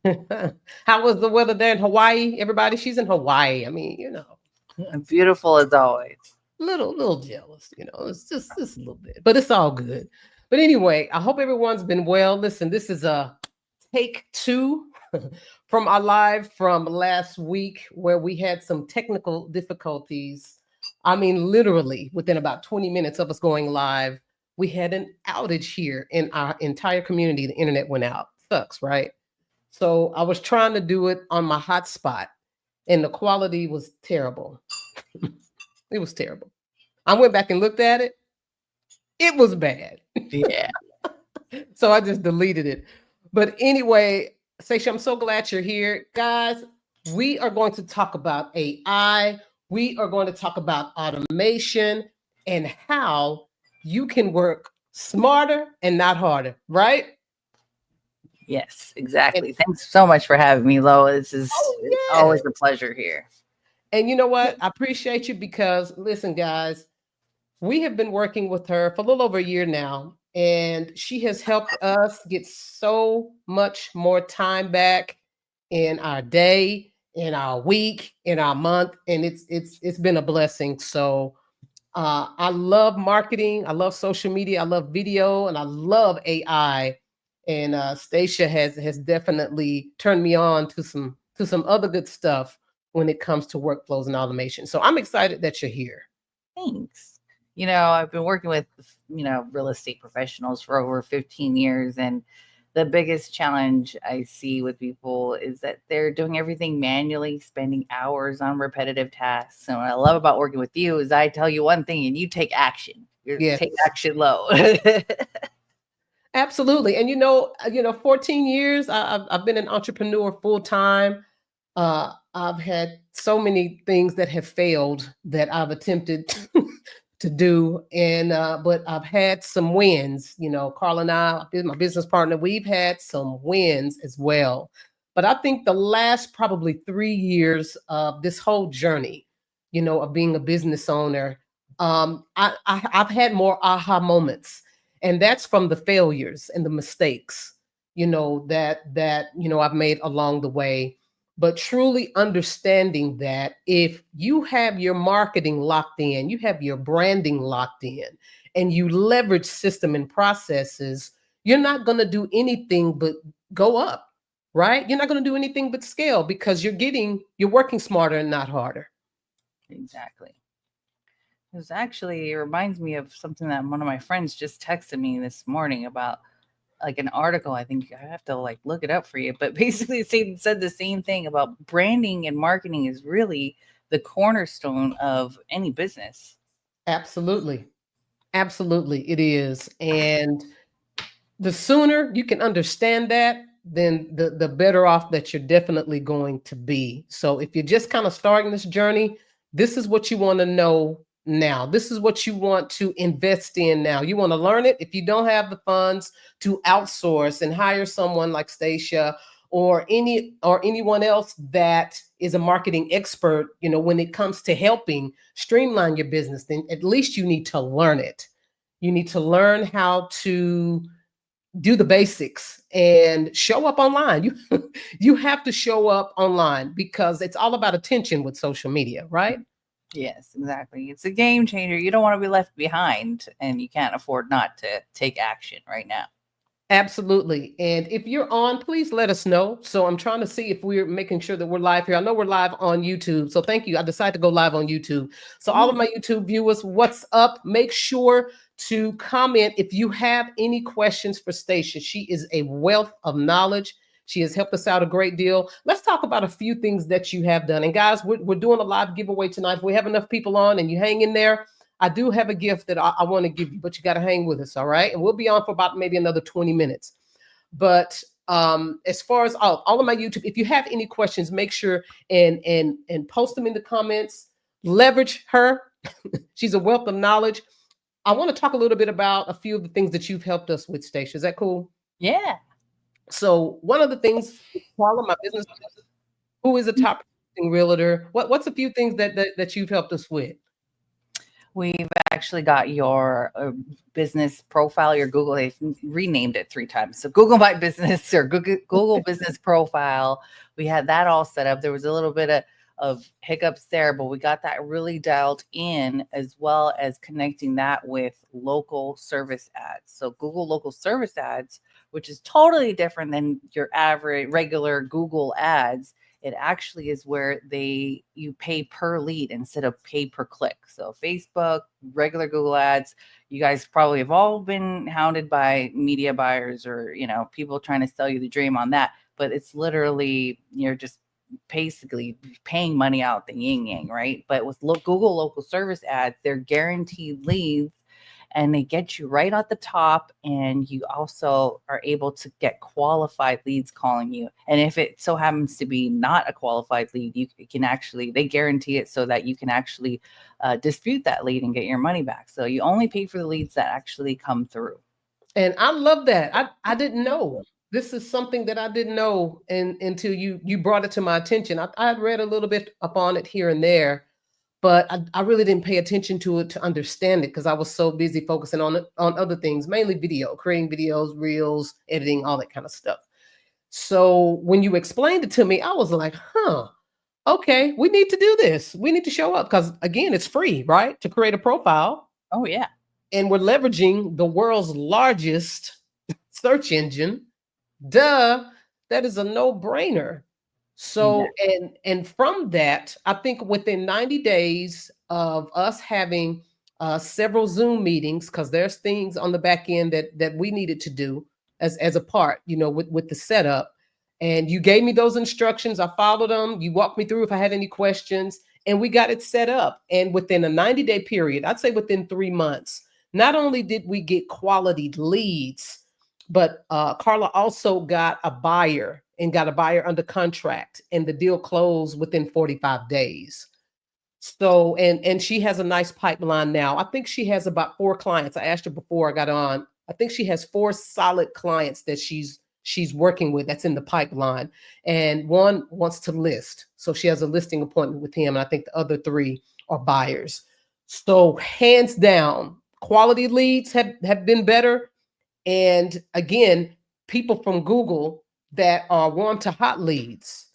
How was the weather there in Hawaii? Everybody, she's in Hawaii. I mean, Beautiful as always. little jealous. It's just a little bit, but it's all good. But anyway, I hope everyone's been well. Listen, this is a take two from our live from last week where we had some technical difficulties. I mean, literally within about 20 minutes of us going live, we had an outage here in our entire community. The internet went out. Sucks, right? So I was trying to do it on my hotspot, and the quality was terrible. It was terrible. I went back and looked at it. It was bad. Yeah. So I just deleted it. But anyway, Stacia, I'm so glad you're here. Guys, we are going to talk about AI. We are going to talk about automation and how you can work smarter and not harder, right? Yes, And exactly. Thanks so much for having me, Lois. oh It's yeah. always a pleasure here. And you know what? I appreciate you because listen, guys, we have been working with her for a little over a year now, and she has helped us get so much more time back in our day, in our week, in our month, and it's been a blessing. So I love marketing, I love social media, I love video, and I love AI. And Stacia has definitely turned me on to some other good stuff when it comes to workflows and automation. So I'm excited that you're here. Thanks. I've been working with, real estate professionals for over 15 years. And the biggest challenge I see with people is that they're doing everything manually, spending hours on repetitive tasks. And what I love about working with you is I tell you one thing and you take action. You take Yes. action low. Absolutely. And 14 years, I've been an entrepreneur full time. I've had so many things that have failed that I've attempted to do. And, but I've had some wins. Carla and I, my business partner, we've had some wins as well. But I think the last probably 3 years of this whole journey, of being a business owner, I've had more aha moments, and that's from the failures and the mistakes that I've made along the way. But truly understanding that if you have your marketing locked in, you have your branding locked in, and you leverage system and processes, you're not going to do anything but go up, right? You're not going to do anything but scale because you're working smarter and not harder. Exactly. It reminds me of something that one of my friends just texted me this morning about, like, an article. I think I have to like look it up for you, but basically said the same thing about branding and marketing is really the cornerstone of any business. Absolutely. Absolutely, it is. And the sooner you can understand that, then the better off that you're definitely going to be. So if you're just kind of starting this journey, this is what you want to know now. This is what you want to invest in now. You want to learn it. If you don't have the funds to outsource and hire someone like Stacia or anyone else that is a marketing expert, when it comes to helping streamline your business, then at least you need to learn it. You need to learn how to do the basics and show up online. You have to show up online because it's all about attention with social media, right? Yes, exactly. It's a game changer. You don't want to be left behind, and you can't afford not to take action right now. Absolutely. And if you're on, please let us know. So I'm trying to see if we're making sure that we're live here. I know we're live on YouTube. So thank you. I decided to go live on YouTube. So all of my YouTube viewers, what's up? Make sure to comment if you have any questions for Stacia. She is a wealth of knowledge. She has helped us out a great deal. Let's talk about a few things that you have done. And guys, we're doing a live giveaway tonight. If we have enough people on and you hang in there, I do have a gift that I want to give you, but you got to hang with us, all right? And we'll be on for about maybe another 20 minutes. But as far as all of my YouTube, if you have any questions, make sure and post them in the comments. Leverage her. She's a wealth of knowledge. I want to talk a little bit about a few of the things that you've helped us with, Stacia. Is that cool? Yeah. So one of the things, Carla, my business, who is a top realtor, what's a few things that you've helped us with? We've actually got your business profile, your Google, they've renamed it 3 times. So Google My Business or Google Business Profile. We had that all set up. There was a little bit of hiccups there, but we got that really dialed in, as well as connecting that with local service ads. So Google local service ads, which is totally different than your average regular Google ads. It actually is where you pay per lead instead of pay per click. So Facebook, regular Google ads, you guys probably have all been hounded by media buyers or, people trying to sell you the dream on that. But it's literally, you're just basically paying money out the yin yang, right? But with Google local service ads, they're guaranteed leads and they get you right at the top, and you also are able to get qualified leads calling you. And if it so happens to be not a qualified lead, you can actually, they guarantee it so that you can actually dispute that lead and get your money back. So you only pay for the leads that actually come through. And I love that. I didn't know. This is something that I didn't know until you brought it to my attention. I had read a little bit upon it here and there, but I really didn't pay attention to it to understand it because I was so busy focusing on other things, mainly video, creating videos, reels, editing, all that kind of stuff. So when you explained it to me, I was like, okay, we need to do this. We need to show up because, again, it's free, right, to create a profile. Oh, yeah. And we're leveraging the world's largest search engine. Duh, that is a no-brainer. So, and from that, I think within 90 days of us having several Zoom meetings, because there's things on the back end that we needed to do as a part, with the setup. And you gave me those instructions. I followed them. You walked me through if I had any questions, and we got it set up. And within a 90-day period, I'd say within 3 months, not only did we get quality leads, but Carla also got a buyer under contract, and the deal closed within 45 days. So, and she has a nice pipeline now. I think she has about 4 clients. I asked her before I got on. I think she has 4 solid clients that she's working with that's in the pipeline, and one wants to list. So she has a listing appointment with him, and I think the other 3 are buyers. So hands down, quality leads have been better. And again, people from Google that are warm to hot leads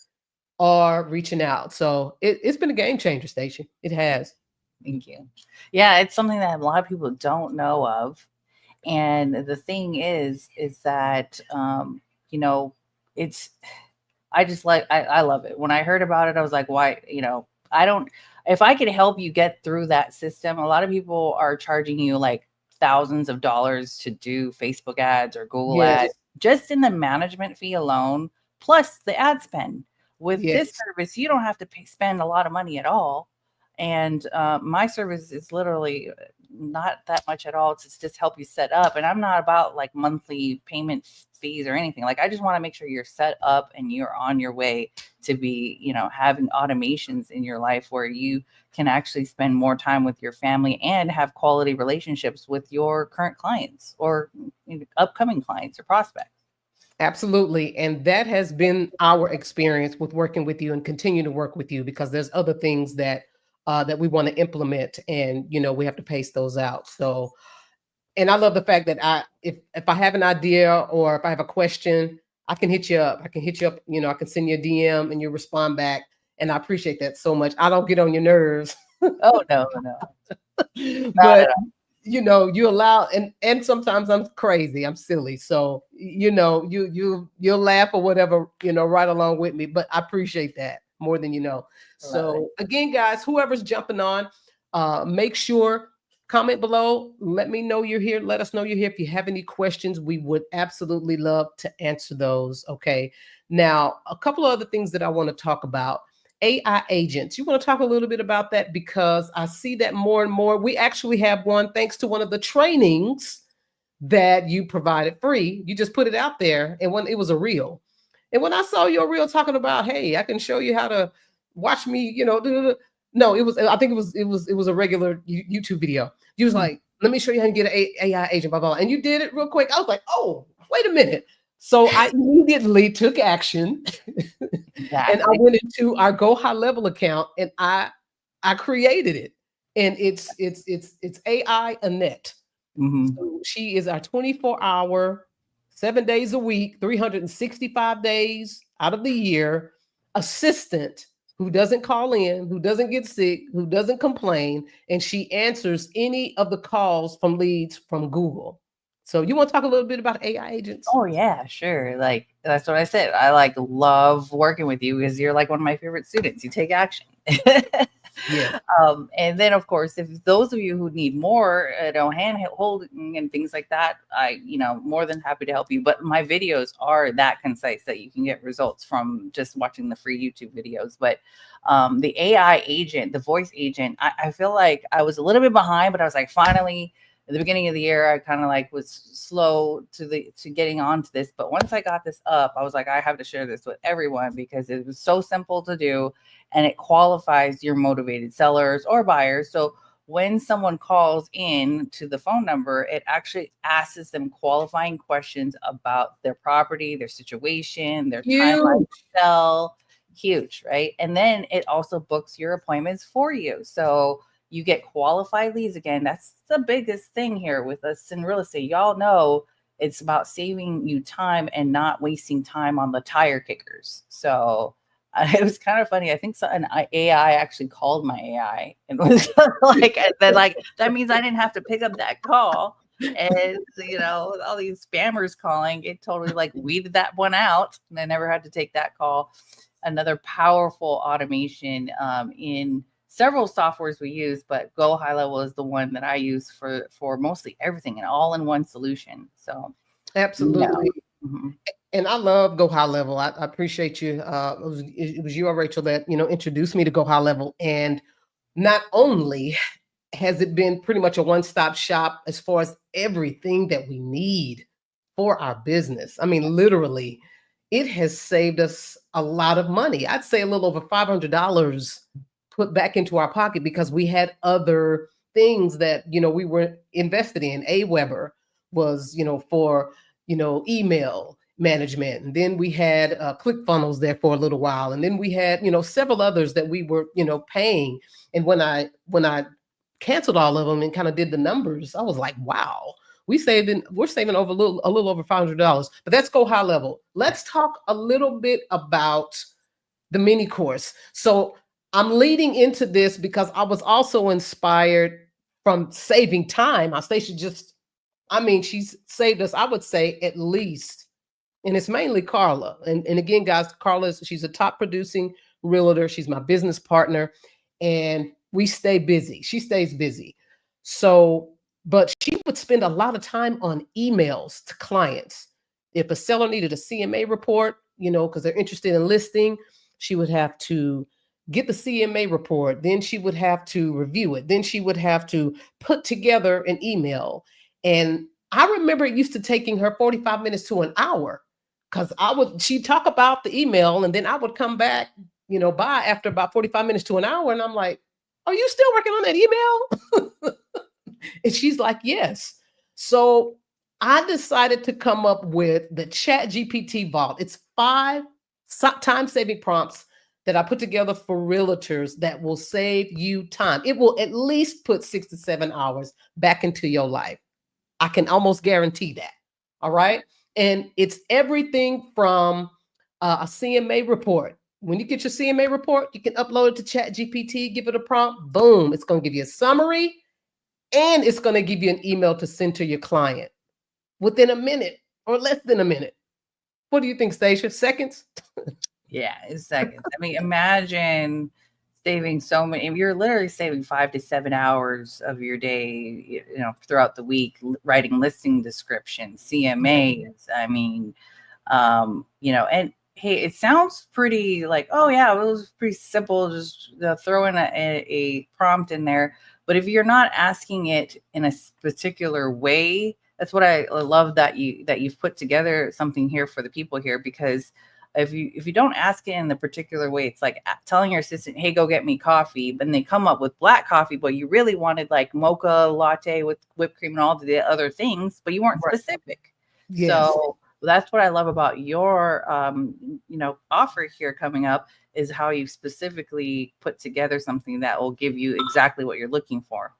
are reaching out. So it's been a game changer, Stacia. It has. Thank you. Yeah, it's something that a lot of people don't know of. And the thing is that, it's, I love it. When I heard about it, I was like, why, if I could help you get through that system, a lot of people are charging you like thousands of dollars to do Facebook ads or Google ads, just in the management fee alone, plus the ad spend. With this service, you don't have to spend a lot of money at all. And my service is literally not that much at all to just help you set up. And I'm not about like monthly payment fees or anything. Like, I just want to make sure you're set up and you're on your way to be, having automations in your life where you can actually spend more time with your family and have quality relationships with your current clients or upcoming clients or prospects. Absolutely. And that has been our experience with working with you and continue to work with you, because there's other things that we want to implement, and we have to pace those out. So, and I love the fact that if I have an idea or if I have a question, I can hit you up. I can send you a DM and you respond back. And I appreciate that so much. I don't get on your nerves. Oh, no. But you allow, and sometimes I'm crazy, I'm silly. So, you'll laugh or whatever, right along with me. But I appreciate that more than you know. So again, guys, whoever's jumping on, make sure, comment below. Let me know you're here. Let us know you're here. If you have any questions, we would absolutely love to answer those. Okay. Now, a couple of other things that I want to talk about. AI agents. You want to talk a little bit about that, because I see that more and more. We actually have one thanks to one of the trainings that you provided free. You just put it out there, and when it was a reel. And when I saw your reel talking about, hey, I can show you how to watch me, no, it was, I think it was a regular YouTube video. You was like, let me show you how to get an AI agent, blah, blah, blah. And you did it real quick. I was like, oh, wait a minute. So I immediately took action. Exactly. And I went into our Go High Level account and I created it. and it's AI Annette. Mhm. So she is our 24-hour, 7 days a week, 365 days out of the year assistant who doesn't call in, who doesn't get sick, who doesn't complain, and she answers any of the calls from leads from Google. So you want to talk a little bit about AI agents? Oh yeah, sure. Like that's what I said. I like love working with you because you're like one of my favorite students. You take action. Yeah. And then of course, if those of you who need more, hand holding and things like that, more than happy to help you. But my videos are that concise that you can get results from just watching the free YouTube videos. But the AI agent, the voice agent, I feel like I was a little bit behind, but I was like, finally, at the beginning of the year, I kind of like was slow to getting onto this. But once I got this up, I was like, I have to share this with everyone because it was so simple to do and it qualifies your motivated sellers or buyers. So when someone calls in to the phone number, it actually asks them qualifying questions about their property, their situation, their timeline to Huge. sell. Huge, right? And then it also books your appointments for you. So you get qualified leads again. That's the biggest thing here with us in real estate. Y'all know it's about saving you time and not wasting time on the tire kickers. So it was kind of funny. I think an AI actually called my AI and was like, and then like that means I didn't have to pick up that call. And with all these spammers calling, it totally like weeded that one out, and I never had to take that call. Another powerful automation in several softwares we use, but Go High Level is the one that I use for mostly everything, an all-in-one solution. So Absolutely. Mhm. And I love Go High Level. I appreciate you. It was you or Rachel that introduced me to Go High Level, and not only has it been pretty much a one-stop shop as far as everything that we need for our business. I mean, literally, it has saved us a lot of money. I'd say a little over $500 put back into our pocket because we had other things that we were invested in. Aweber was for email management, and then we had ClickFunnels there for a little while, and then we had several others that we were paying. And when I canceled all of them and kind of did the numbers, I was like, wow, we're saving over a little over $500. But that's Go High Level. Let's talk a little bit about the mini course. So I'm leading into this because I was also inspired from saving time. Stacia she's saved us, I would say, at least, and it's mainly Carla. And again, guys, she's a top producing realtor. She's my business partner, and we stay busy. She stays busy. So, but she would spend a lot of time on emails to clients. If a seller needed a CMA report, because they're interested in listing, she would have to get the CMA report. Then she would have to review it. Then she would have to put together an email. And I remember it used to taking her 45 minutes to an hour, because she'd talk about the email, and then I would come back, by after about 45 minutes to an hour. And I'm like, are you still working on that email? And she's like, yes. So I decided to come up with the ChatGPT Vault. It's 5 time-saving prompts that I put together for realtors that will save you time. It will at least put 6 to 7 hours back into your life. I can almost guarantee that. All right. And it's everything from a CMA report. When you get your CMA report, you can upload it to ChatGPT, give it a prompt, boom, it's going to give you a summary, and it's going to give you an email to send to your client within a minute or less than a minute. What do you think, Stacia? Seconds? Yeah, it's seconds. I mean, imagine saving so many. You're literally saving 5 to 7 hours of your day, throughout the week, writing listing descriptions, CMAs. I mean, and hey, it sounds pretty like, oh yeah, it was pretty simple. Just throw in a prompt in there. But if you're not asking it in a particular way, that's what I love that you've put together something here for the people here, because if you don't ask it in the particular way, it's like telling your assistant, hey, go get me coffee, but they come up with black coffee, but you really wanted like mocha latte with whipped cream and all the other things, but you weren't specific. Yes. So That's what I love about your, offer here coming up, is how you specifically put together something that will give you exactly what you're looking for.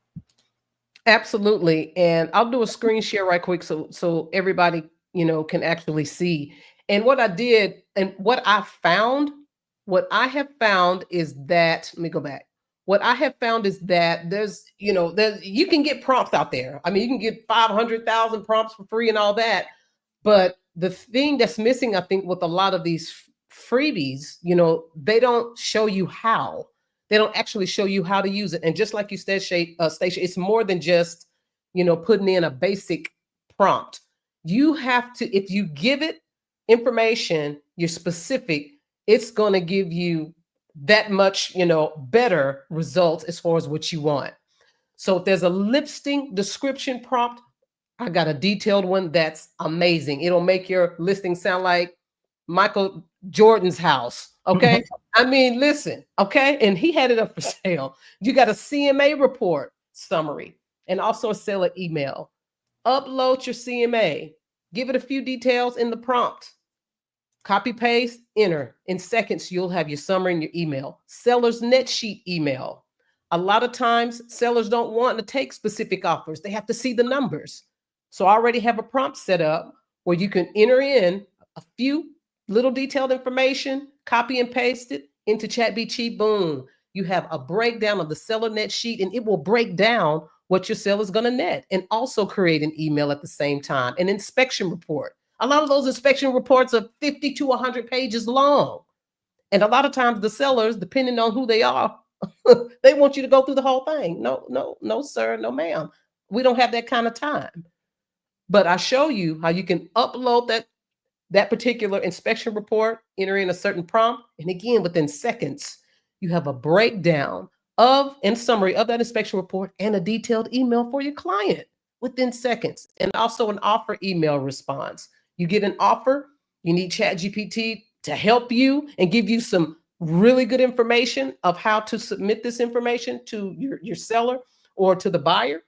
Absolutely. And I'll do a screen share right quick so everybody, can actually see. And what I did and what I have found is that, let me go back. What I have found is that there's you can get prompts out there. I mean, you can get 500,000 prompts for free and all that. But the thing that's missing, I think, with a lot of these freebies, they don't show you how. They don't actually show you how to use it. And just like you said, Stacia, it's more than just, putting in a basic prompt. You have to, if you give it information, you're specific, it's going to give you that much, better results as far as what you want. So if there's a listing description prompt, I got a detailed one that's amazing. It'll make your listing sound like Michael Jordan's house. Okay. I mean, listen. Okay. And he had it up for sale. You got a CMA report summary and also a seller email. Upload your CMA. Give it a few details in the prompt. Copy, paste, enter. In seconds, you'll have your summary in your email. Seller's net sheet email. A lot of times, sellers don't want to take specific offers. They have to see the numbers. So I already have a prompt set up where you can enter in a few little detailed information, copy and paste it into ChatGPT. Boom. You have a breakdown of the seller net sheet, and it will break down what your seller is going to net, and also create an email at the same time, an inspection report. A lot of those inspection reports are 50 to 100 pages long. And a lot of times the sellers, depending on who they are, they want you to go through the whole thing. No, sir, no, ma'am. We don't have that kind of time. But I show you how you can upload that particular inspection report, enter in a certain prompt, and again, within seconds, you have a breakdown of and summary of that inspection report and a detailed email for your client within seconds, and also an offer email response. You get an offer, you need ChatGPT to help you and give you some really good information of how to submit this information to your seller or to the buyer,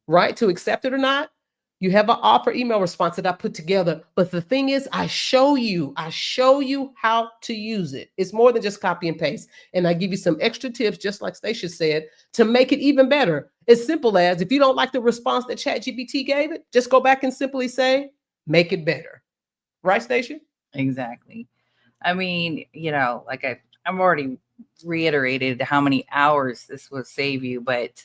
right? To accept it or not. You have an offer email response that I put together. But the thing is, I show you how to use it. It's more than just copy and paste. And I give you some extra tips, just like Stacia said, to make it even better. As simple as, if you don't like the response that ChatGPT gave it, just go back and simply say, make it better. Right, Stacia? Exactly. I mean, I'm already reiterated how many hours this will save you, but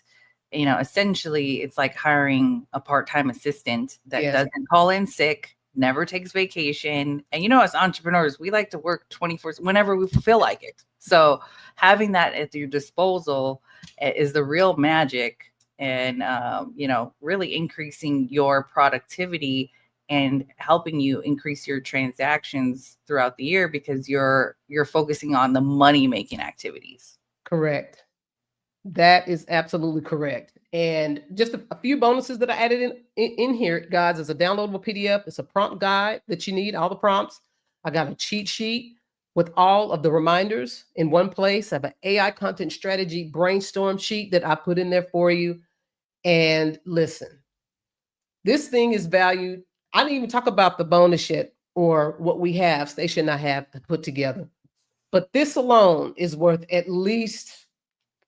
essentially it's like hiring a part-time assistant that doesn't call in sick, never takes vacation. And as entrepreneurs, we like to work 24 whenever we feel like it. So having that at your disposal is the real magic, and really increasing your productivity and helping you increase your transactions throughout the year, because you're focusing on the money making activities. Correct. That is absolutely correct. And just a few bonuses that I added in here, guys, is a downloadable PDF. It's a prompt guide that you need, all the prompts. I got a cheat sheet with all of the reminders in one place. I have an AI content strategy brainstorm sheet that I put in there for you. And listen, this thing is valued. I didn't even talk about the bonus yet, or what we have, Stacia and I have put together. But this alone is worth at least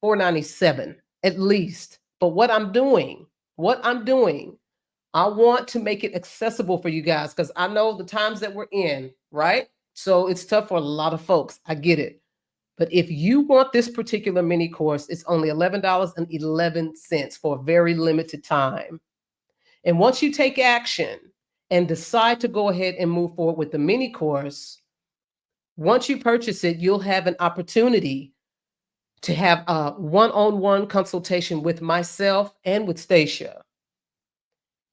$497, at least. But what I'm doing, I want to make it accessible for you guys, because I know the times that we're in, right? So it's tough for a lot of folks. I get it. But if you want this particular mini course, it's only $11.11 for a very limited time. And once you take action and decide to go ahead and move forward with the mini course, once you purchase it, you'll have an opportunity to have a one-on-one consultation with myself and with Stacia.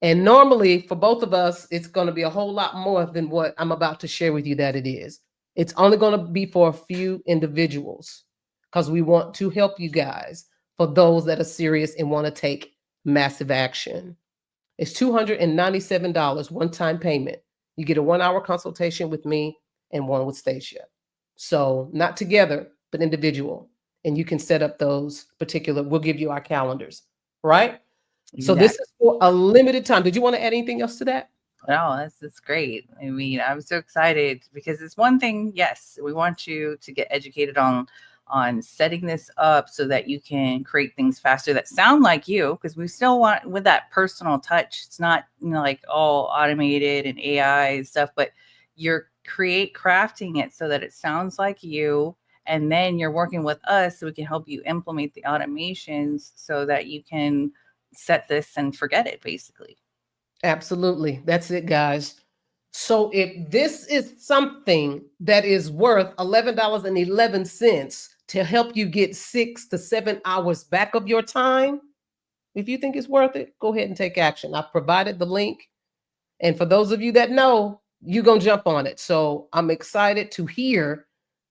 And normally for both of us, it's going to be a whole lot more than what I'm about to share with you that it is. It's only going to be for a few individuals, because we want to help you guys, for those that are serious and want to take massive action. It's $297 one-time payment. You get a 1-hour consultation with me and one with Stacia. So not together, but individual. And you can set up those particular, we'll give you our calendars, right? Exactly. So this is for a limited time. Did you want to add anything else to that? No, that's great. I mean, I'm so excited because it's one thing. Yes, we want you to get educated on setting this up so that you can create things faster that sound like you. Because we still want with that personal touch. It's not like all automated and AI and stuff, but you're crafting it so that it sounds like you. And then you're working with us so we can help you implement the automations so that you can set this and forget it, basically. Absolutely. That's it, guys. So if this is something that is worth $11.11 to help you get 6 to 7 hours back of your time, if you think it's worth it, go ahead and take action. I've provided the link. And for those of you that know, you're going to jump on it. So I'm excited to hear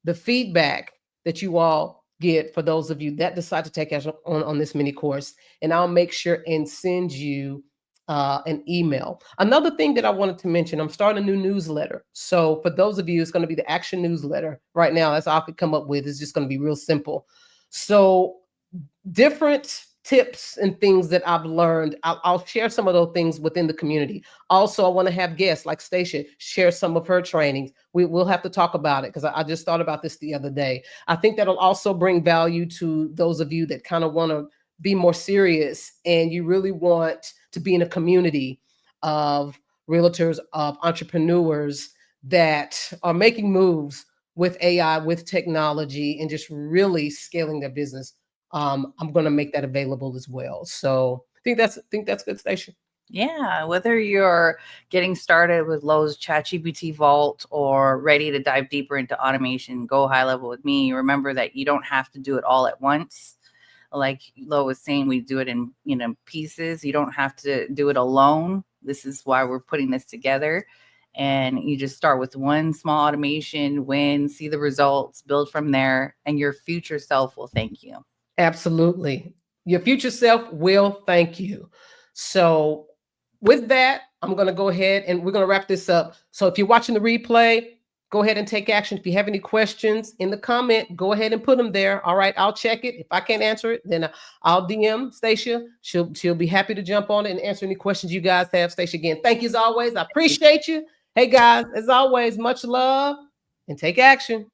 the feedback that you all get for those of you that decide to take action on this mini course. And I'll make sure and send you an email. Another thing that I wanted to mention, I'm starting a new newsletter. So for those of you, it's going to be the action newsletter. Right now, that's all I could come up with. It's just going to be real simple. So different tips and things that I've learned. I'll share some of those things within the community. Also, I want to have guests like Stacia share some of her trainings. We'll have to talk about it because I just thought about this the other day. I think that'll also bring value to those of you that kind of want to be more serious and you really want to be in a community of realtors, of entrepreneurs that are making moves with AI, with technology, and just really scaling their business. I'm going to make that available as well. So I think that's good, Stacia. Yeah, whether you're getting started with Lowe's ChatGPT Vault or ready to dive deeper into automation, go high level with me. Remember that you don't have to do it all at once. Like Lo was saying, we do it in pieces. You don't have to do it alone. This is why we're putting this together. And you just start with one small automation, win, see the results, build from there, and your future self will thank you. Absolutely. Your future self will thank you. So, with that, I'm going to go ahead and we're going to wrap this up. So, if you're watching the replay, go ahead and take action. If you have any questions in the comment, go ahead and put them there. All right, I'll check it. If I can't answer it, then I'll DM Stacia. She'll be happy to jump on it and answer any questions you guys have. Stacia, again, thank you as always. I appreciate you. Hey guys, as always, much love and take action.